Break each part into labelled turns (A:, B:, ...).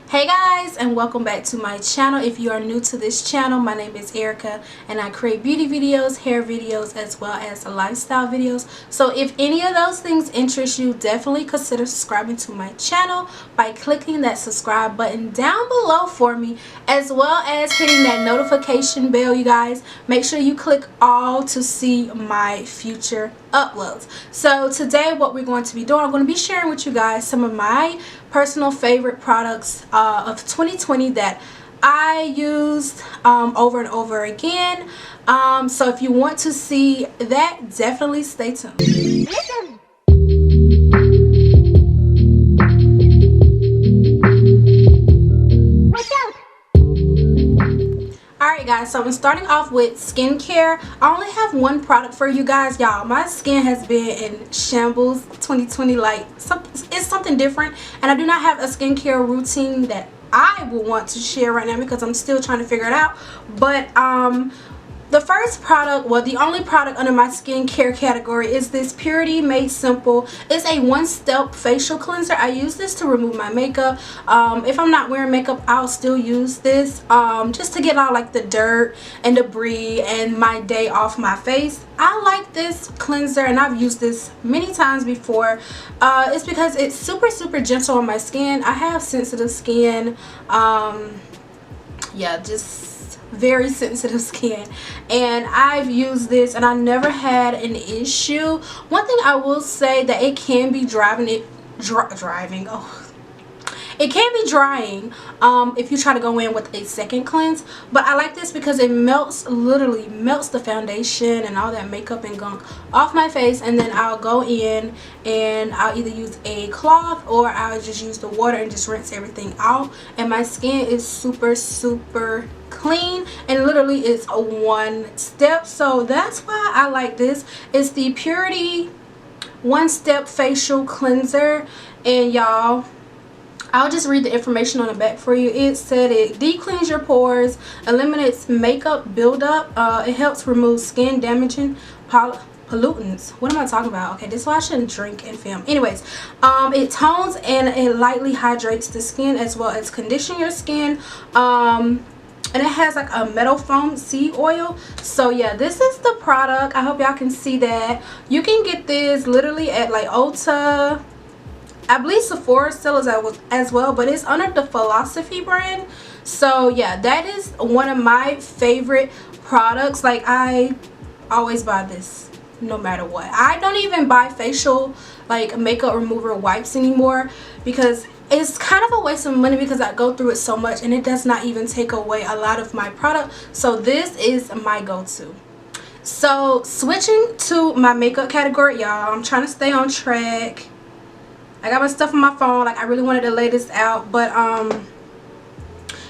A: Hey guys, and welcome back to my channel. If you are new to this channel, my name is Erica and I create beauty videos, hair videos, as well as lifestyle videos. So if any of those things interest you, definitely consider subscribing to my channel by clicking that subscribe button down below for me, as well as hitting that notification bell. You guys, make sure you click all to see my future uploads. So today what we're going to be doing, I'm going to be sharing with you guys some of my personal favorite products of 2020 that I used over and over again. So if you want to see that, definitely stay tuned. Alright guys, so I'm starting off with skincare. I only have one product for you guys, y'all. My skin has been in shambles 2020, like it's something different, and I do not have a skincare routine that I will want to share right now because I'm still trying to figure it out. But the first product, well, the only product under my skincare category is this Purity Made Simple. It's a one-step facial cleanser. I use this to remove my makeup. If I'm not wearing makeup, I'll still use this just to get all like the dirt and debris and my day off my face. I like this cleanser and I've used this many times before. It's because it's super gentle on my skin. I have sensitive skin. Yeah, just very sensitive skin, and I've used this and I never had an issue. One thing I will say that it can be it can be drying if you try to go in with a second cleanse, but I like this because it literally melts the foundation and all that makeup and gunk off my face, and then I'll go in and I'll either use a cloth or I'll just use the water and just rinse everything out, and my skin is super clean, and literally it's a one step. So that's why I like this. It's the Purity one step facial cleanser, and y'all, I'll just read the information on the back for you. It said it de-cleans your pores, eliminates makeup buildup, it helps remove skin damaging pollutants. What am I talking about? Okay, this is why I shouldn't drink and film. Anyways, it tones and it lightly hydrates the skin, as well as condition your skin. And it has like a metal foam seed oil. So yeah, this is the product. I hope y'all can see that. You can get this literally at like Ulta. I believe Sephora sells as well, but it's under the Philosophy brand. So yeah, that is one of my favorite products. Like, I always buy this no matter what. I don't even buy facial like makeup remover wipes anymore because it's kind of a waste of money, because I go through it so much and it does not even take away a lot of my product. So this is my go-to. So switching to my makeup category, y'all, I'm trying to stay on track. I got my stuff on my phone, like I really wanted to lay this out, but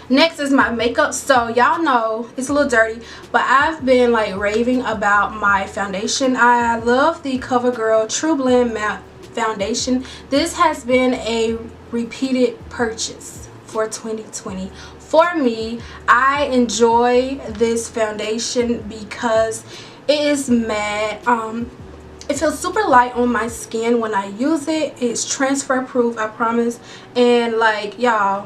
A: next is my makeup. So y'all know it's a little dirty, but I've been like raving about my foundation. I love the CoverGirl TruBlend matte foundation. This has been a repeated purchase for 2020 for me. I enjoy this foundation because it is matte. It feels super light on my skin when I use it. It's transfer proof, I promise. And like, y'all,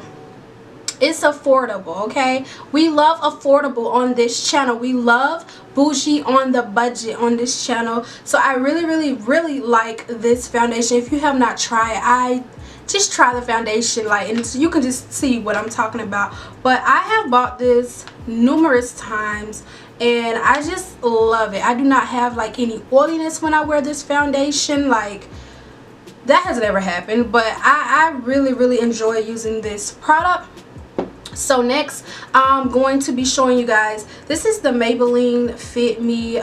A: it's affordable, okay? We love affordable on this channel. We love bougie on the budget on this channel. So I really like this foundation. If you have not tried, just try the foundation, like, and so you can just see what I'm talking about. But I have bought this numerous times and I just love it. I do not have like any oiliness when I wear this foundation. Like, that has never happened, but I really enjoy using this product. So next, I'm going to be showing you guys, this is the Maybelline Fit Me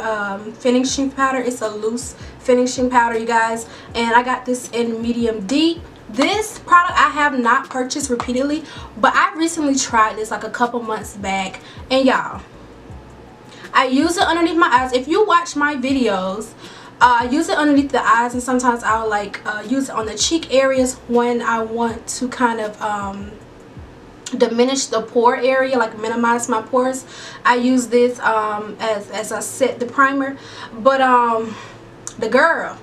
A: finishing powder. It's a loose finishing powder, you guys, and I got this in medium deep. This product I have not purchased repeatedly, but I recently tried this like a couple months back, and y'all, I use it underneath my eyes. If you watch my videos, I use it underneath the eyes, and sometimes I'll like use it on the cheek areas when I want to kind of diminish the pore area, like minimize my pores. I use this as I set the primer. But the girl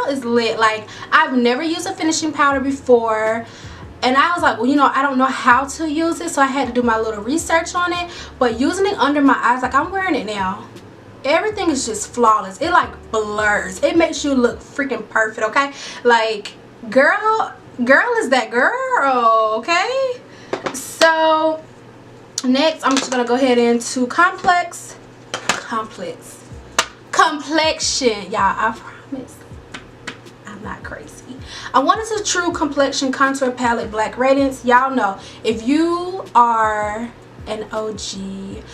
A: is lit. Like, I've never used a finishing powder before. And I was like, well, you know, I don't know how to use it, so I had to do my little research on it. But using it under my eyes, like I'm wearing it now, everything is just flawless. It like blurs. It makes you look freaking perfect, okay? Like, girl is that girl, okay? So next, I'm just gonna go ahead into Complexion. Y'all, I promise I'm not crazy. I wanted the True Complexion Contour Palette Black Radiance. Y'all know, if you are an OG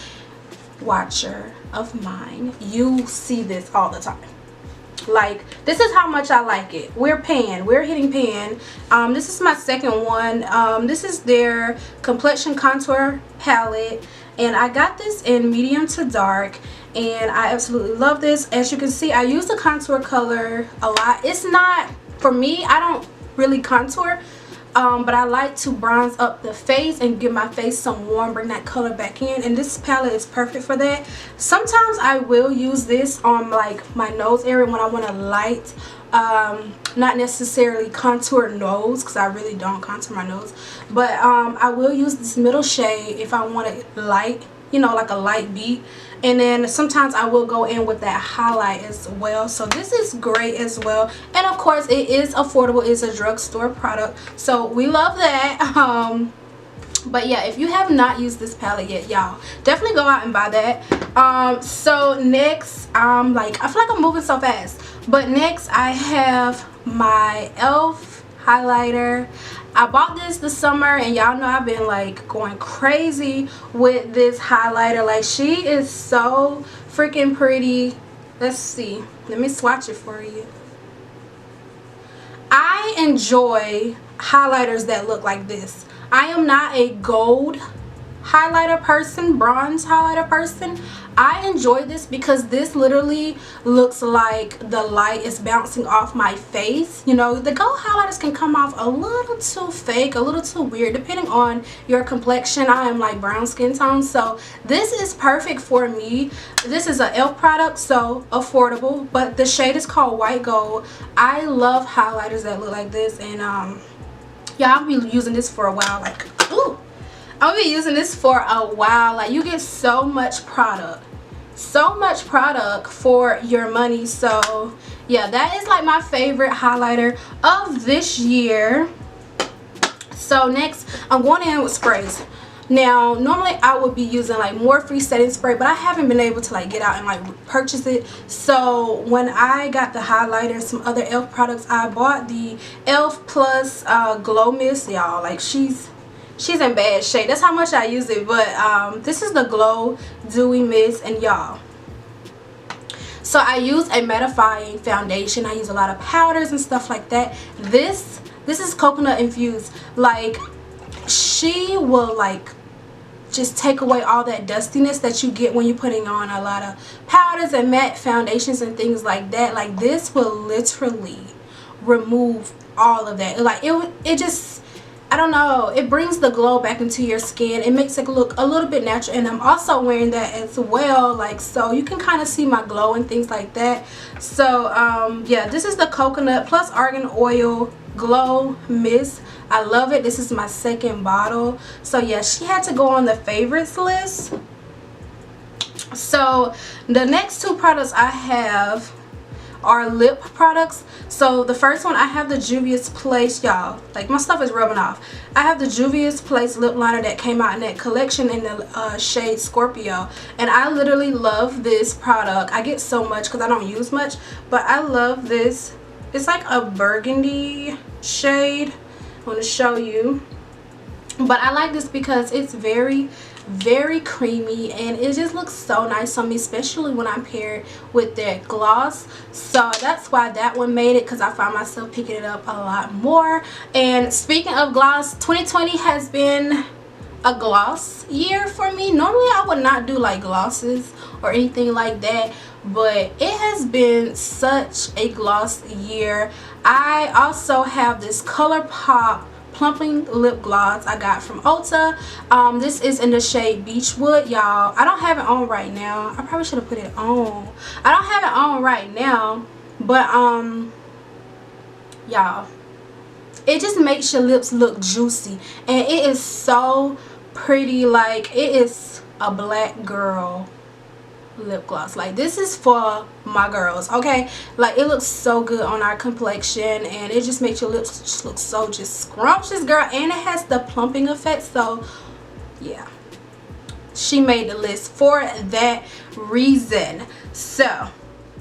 A: watcher of mine, you see this all the time. Like, this is how much I like it. We're hitting pan. This is my second one. This is their Complexion Contour Palette, and I got this in medium to dark, and I absolutely love this. As you can see, I use the contour color a lot. It's not, for me, I don't really contour, but I like to bronze up the face and give my face some warm, bring that color back in, and this palette is perfect for that. Sometimes I will use this on like my nose area when I want to light, not necessarily contour nose, because I really don't contour my nose, but I will use this middle shade if I want it light, you know, like a light beat. And then sometimes I will go in with that highlight as well. So this is great as well. And of course, it is affordable. It's a drugstore product, so we love that. But yeah, if you have not used this palette yet, y'all definitely go out and buy that. So next, like, I feel like I'm moving so fast, but next I have my e.l.f. highlighter. I bought this summer, and y'all know I've been like going crazy with this highlighter. Like, she is so freaking pretty. Let's see, let me swatch it for you. I enjoy highlighters that look like this. I am not a gold highlighter person, bronze highlighter person. I enjoy this because this literally looks like the light is bouncing off my face. You know, the gold highlighters can come off a little too fake, a little too weird, depending on your complexion. I am like brown skin tone, so this is perfect for me. This is an e.l.f. product, so affordable, but the shade is called White Gold. I love highlighters that look like this, and yeah, I'll be using this for a while. Like, ooh, I'll be using this for a while. Like, you get so much product for your money. So yeah, that is like my favorite highlighter of this year. So next, I'm going in with sprays. Now, normally I would be using like more free setting spray, but I haven't been able to like get out and like purchase it. So when I got the highlighter and some other e.l.f. products, I bought the e.l.f. Plus Glow Mist. Y'all, like, she's in bad shape. That's how much I use it. But this is the Glow Dewy Mist, and y'all, so I use a mattifying foundation. I use a lot of powders and stuff like that. This is coconut infused. Like, she will like just take away all that dustiness that you get when you're putting on a lot of powders and matte foundations and things like that. Like, this will literally remove all of that. Like, it just, I don't know, it brings the glow back into your skin. It makes it look a little bit natural, and I'm also wearing that as well, like, so you can kind of see my glow and things like that. So yeah, this is the Coconut Plus Argan Oil Glow Mist. I love it. This is my second bottle. So yeah, she had to go on the favorites list. So the next two products I have are lip products. So the first one, I have the Juvia's Place. Y'all, like, my stuff is rubbing off. I have the Juvia's Place lip liner that came out in that collection in the shade Scorpio, and I literally love this product. I get so much because I don't use much, but I love this. It's like a burgundy shade. I want to show you, but I like this because it's very creamy, and it just looks so nice on me, especially when I'm paired with that gloss. So that's why that one made it, because I find myself picking it up a lot more. And speaking of gloss, 2020 has been a gloss year for me. Normally I would not do like glosses or anything like that, but it has been such a gloss year. I also have this ColourPop Plumping lip gloss I got from Ulta. This is in the shade Beachwood. Y'all, I don't have it on right now. I probably should have put it on. I don't have it on right now, but y'all, it just makes your lips look juicy, and it is so pretty. Like, it is a black girl lip gloss. Like, this is for my girls, okay? Like, it looks so good on our complexion, and it just makes your lips just look so just scrumptious, girl. And it has the plumping effect. So yeah, she made the list for that reason. So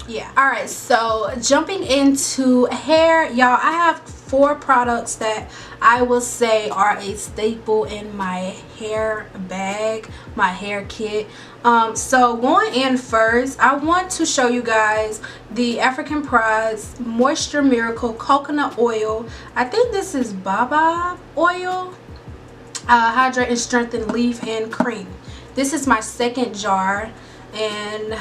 A: yeah, all right, so jumping into hair, y'all, I have 4 products that I will say are a staple in my hair bag, my hair kit. So going in first, I want to show you guys the African Prize Moisture Miracle Coconut Oil. I think this is Baobab oil, hydrate and strengthen leave-in cream. This is my second jar, and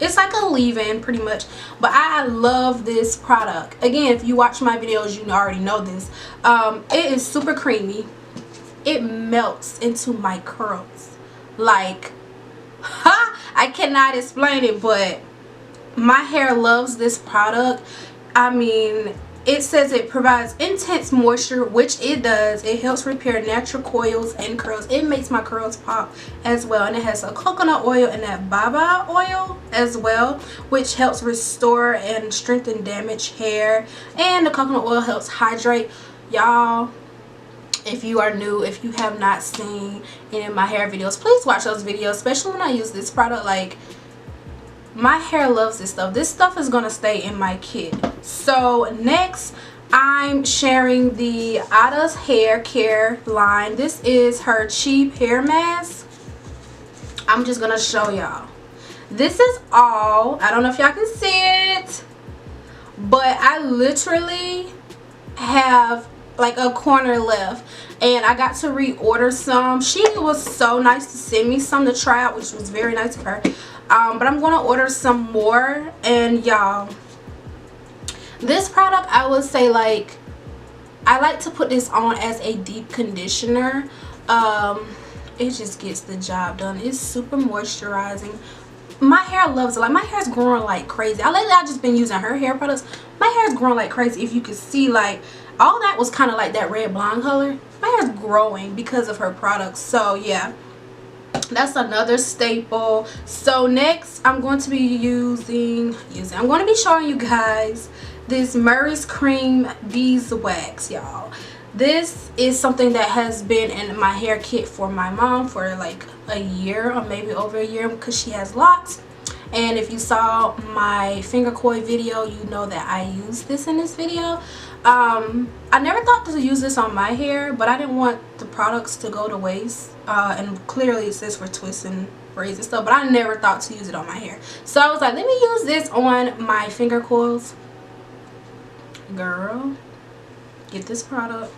A: it's like a leave-in pretty much, but I love this product. Again, if you watch my videos, you already know this. It is super creamy. It melts into my curls. Like, I cannot explain it, but my hair loves this product. I mean, it says it provides intense moisture, which it does. It helps repair natural coils and curls. It makes my curls pop as well. And it has a coconut oil and that Baobab oil as well, which helps restore and strengthen damaged hair. And the coconut oil helps hydrate. Y'all, if you are new, if you have not seen any of my hair videos, please watch those videos, especially when I use this product. Like, my hair loves this stuff. This stuff is gonna stay in my kit. So next, I'm sharing the Ada's Haircare line. This is her cheap hair mask. I'm just gonna show y'all. This is all, I don't know if y'all can see it, but I literally have like a corner left, and I got to reorder some. She was so nice to send me some to try out, which was very nice of her. But I'm gonna order some more. And y'all, this product, I would say, like, I like to put this on as a deep conditioner. It just gets the job done. It's super moisturizing. My hair loves it. Like, my hair's growing like crazy. Lately I've just been using her hair products. My hair's growing like crazy. If you could see, like, all that was kind of like that red blonde color. My hair's growing because of her products. So yeah, that's another staple. So next, I'm going to be I'm going to be showing you guys this Murray's Creme Beeswax, y'all. This is something that has been in my hair kit for my mom for like a year, or maybe over a year, because she has locks. And if you saw my finger coil video, you know that I used this in this video. I never thought to use this on my hair, but I didn't want the products to go to waste. And clearly it says for twists and braids and stuff, but I never thought to use it on my hair. So I was like, let me use this on my finger coils. Girl, get this product.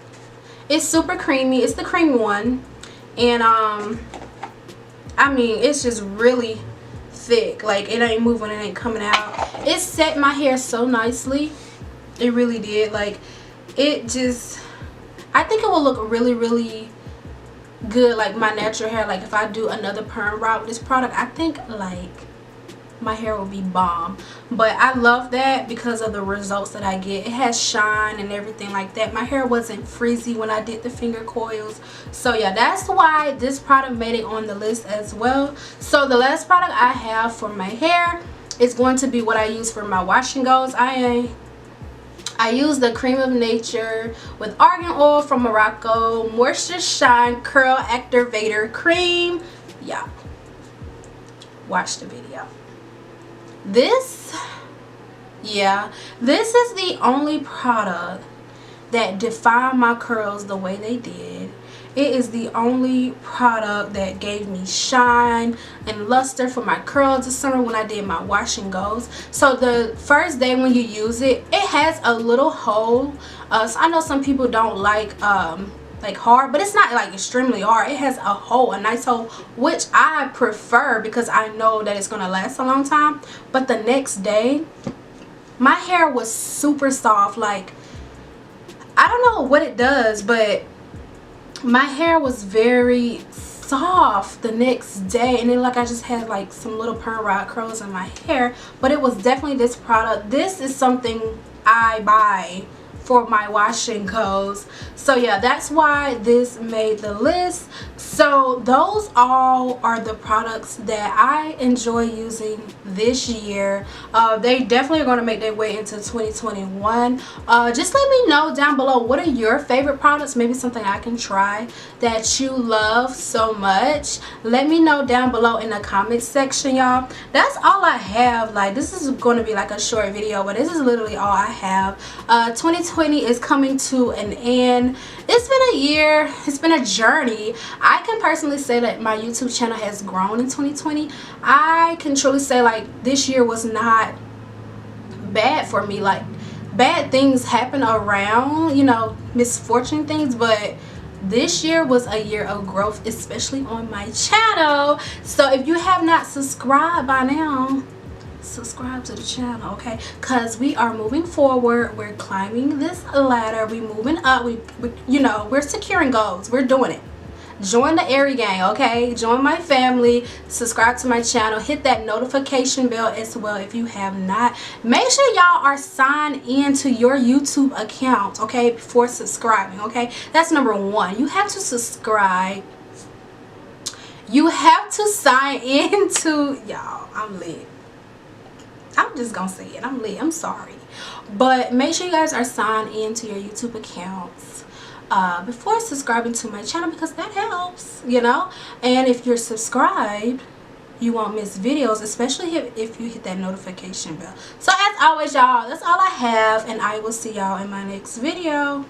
A: It's super creamy. It's the creamy one. And I mean, it's just really thick. Like, it ain't moving, it ain't coming out. It set my hair so nicely. It really did. Like, it just, I think it will look really, really good, like my natural hair. Like, if I do another perm route with this product, I think like my hair will be bomb. But I love that because of the results that I get. It has shine and everything like that. My hair wasn't frizzy when I did the finger coils. So yeah, that's why this product made it on the list as well. So the last product I have for my hair is going to be what I use for my wash and goes. I use the Cream of Nature with Argan oil from Morocco Moisture Shine Curl Activator Cream. Yeah, watch the video. This is the only product that defined my curls the way they did. It is the only product that gave me shine and luster for my curls this summer when I did my wash and goes. So the first day when you use it, it has a little hole. So I know some people don't like hard, but it's not like extremely hard. It has a hole, a nice hole, which I prefer because I know that it's gonna last a long time. But the next day, my hair was super soft. Like, I don't know what it does, but my hair was very soft the next day, and then like I just had like some little perm rod curls in my hair. But it was definitely this product. This is something I buy for my washing goes. So yeah, that's why this made the list. So those all are the products that I enjoy using this year. They definitely are going to make their way into 2021. Just let me know down below, what are your favorite products? Maybe something I can try that you love so much. Let me know down below in the comment section, y'all. That's all I have. Like, this is going to be like a short video, but this is literally all I have. 2020 is coming to an end. It's been a year. It's been a journey. I can personally say that my YouTube channel has grown in 2020. I can truly say, like, this year was not bad for me. Like, bad things happen around, you know, misfortune things, but this year was a year of growth, especially on my channel. So if you have not subscribed by now, subscribe to the channel, okay? Because we are moving forward. We're climbing this ladder. We moving up. We you know, we're securing goals. We're doing it. Join the Airy gang, okay? Join my family. Subscribe to my channel. Hit that notification bell as well if you have not. Make sure y'all are signed in to your YouTube account, okay, before subscribing, okay? That's number one. You have to subscribe. You have to sign in to, y'all, I'm lit. I'm just gonna say it. I'm lit. I'm sorry. But make sure you guys are signed in to your YouTube accounts before subscribing to my channel, because that helps, you know. And if you're subscribed, you won't miss videos, especially if you hit that notification bell. So as always, y'all, that's all I have, and I will see y'all in my next video.